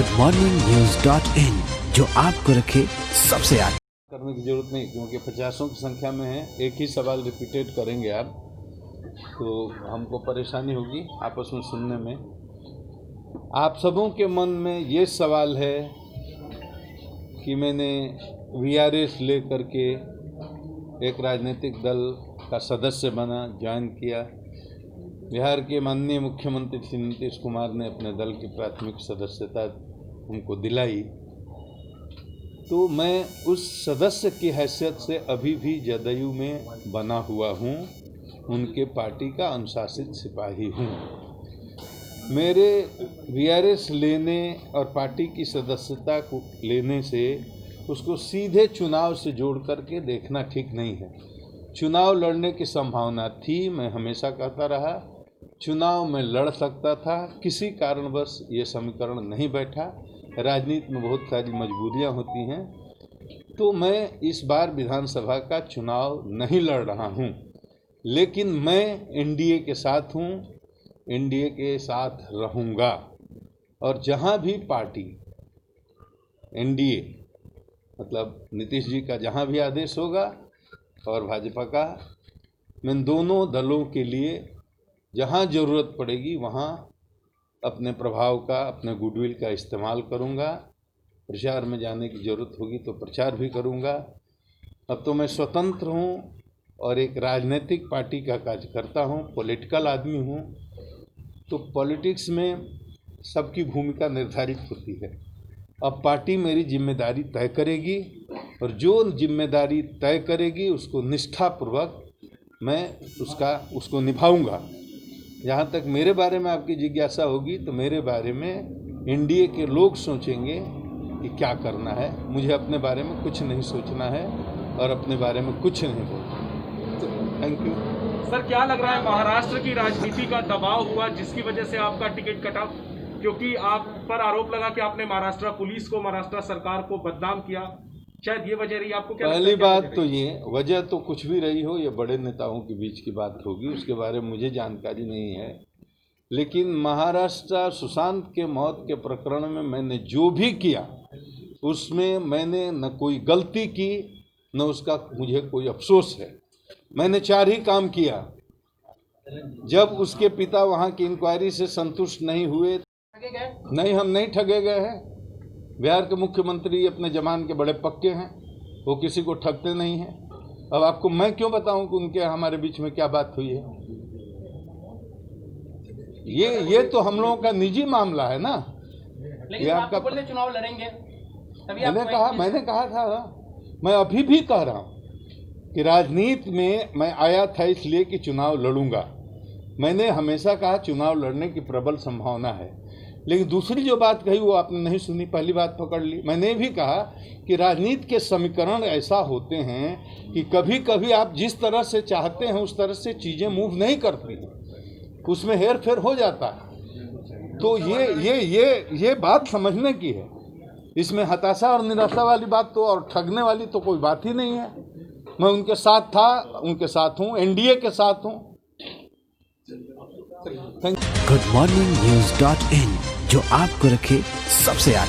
goodmorningnews.in, जो आपको रखे सबसे आगे। करने की जरूरत नहीं, क्योंकि 50 की संख्या में है। एक ही सवाल रिपीटेड करेंगे आप तो हमको परेशानी होगी आपस में सुनने में। आप सबों के मन में ये सवाल है कि मैंने वीआरएस ले करके एक राजनीतिक दल का सदस्य बना, ज्वाइन किया। बिहार के माननीय मुख्यमंत्री श्री नीतीश कुमार ने अपने दल की प्राथमिक सदस्यता उनको दिलाई, तो मैं उस सदस्य की हैसियत से अभी भी जदयू में बना हुआ हूँ, उनके पार्टी का अनुशासित सिपाही हूँ। मेरे वीआरएस लेने और पार्टी की सदस्यता को लेने से उसको सीधे चुनाव से जोड़ करके देखना ठीक नहीं है। चुनाव लड़ने की संभावना थी, मैं हमेशा कहता रहा चुनाव में लड़ सकता था, किसी कारणवश ये समीकरण नहीं बैठा। राजनीति में बहुत सारी मजबूरियां होती हैं, तो मैं इस बार विधानसभा का चुनाव नहीं लड़ रहा हूं, लेकिन मैं एनडीए के साथ हूं, एनडीए के साथ रहूंगा। और जहां भी पार्टी एनडीए मतलब नीतीश जी का जहां भी आदेश होगा और भाजपा का, मैं दोनों दलों के लिए जहां ज़रूरत पड़ेगी वहां अपने प्रभाव का, अपने गुडविल का इस्तेमाल करूंगा। प्रचार में जाने की ज़रूरत होगी तो प्रचार भी करूंगा। अब तो मैं स्वतंत्र हूं और एक राजनीतिक पार्टी का कार्यकर्ता हूं, पॉलिटिकल आदमी हूं, तो पॉलिटिक्स में सबकी भूमिका निर्धारित होती है। अब पार्टी मेरी जिम्मेदारी तय करेगी और जो जिम्मेदारी तय करेगी उसको निष्ठापूर्वक मैं उसको निभाऊंगा। जहाँ तक मेरे बारे में आपकी जिज्ञासा होगी तो मेरे बारे में एनडीए के लोग सोचेंगे कि क्या करना है। मुझे अपने बारे में कुछ नहीं सोचना है और अपने बारे में कुछ नहीं बोलना। तो थैंक यू। सर, क्या लग रहा है महाराष्ट्र की राजनीति का दबाव हुआ जिसकी वजह से आपका टिकट कटा? क्योंकि आप पर आरोप लगा कि आपने महाराष्ट्र पुलिस को, महाराष्ट्र सरकार को बदनाम किया, शायद ये वजह रही। आपको क्या पहली बात तो ये वजह तो कुछ भी रही हो, ये बड़े नेताओं के बीच की बात होगी, उसके बारे में मुझे जानकारी नहीं है। लेकिन महाराष्ट्र सुशांत के मौत के प्रकरण में मैंने जो भी किया उसमें मैंने न कोई गलती की न उसका मुझे कोई अफसोस है। मैंने 4 ही काम किया। जब उसके पिता वहाँ की इंक्वायरी से संतुष्ट नहीं हुए, नहीं हम नहीं ठगे गए हैं। बिहार के मुख्यमंत्री अपने जमान के बड़े पक्के हैं, वो किसी को ठगते नहीं हैं। अब आपको मैं क्यों बताऊं कि उनके हमारे बीच में क्या बात हुई है? ये तो हम लोगों का निजी मामला है ना। लेकिन ये आपका बोलते चुनाव लड़ेंगे, मैंने कहा था, मैं अभी भी कह रहा हूं कि राजनीति में मैं आया था इसलिए कि चुनाव लड़ूंगा। मैंने हमेशा कहा चुनाव लड़ने की प्रबल संभावना है। लेकिन दूसरी जो बात कही वो आपने नहीं सुनी, पहली बात पकड़ ली। मैंने भी कहा कि राजनीति के समीकरण ऐसा होते हैं कि कभी कभी आप जिस तरह से चाहते हैं उस तरह से चीज़ें मूव नहीं करती हैं, उसमें हेर फेर हो जाता है। तो ये बात समझने की है। इसमें हताशा और निराशा वाली बात तो और ठगने वाली तो कोई बात ही नहीं है। मैं उनके साथ था, उनके साथ हूँ, एनडीए के साथ हूँ। goodmorningnews.in, जो आपको रखे सबसे आगे।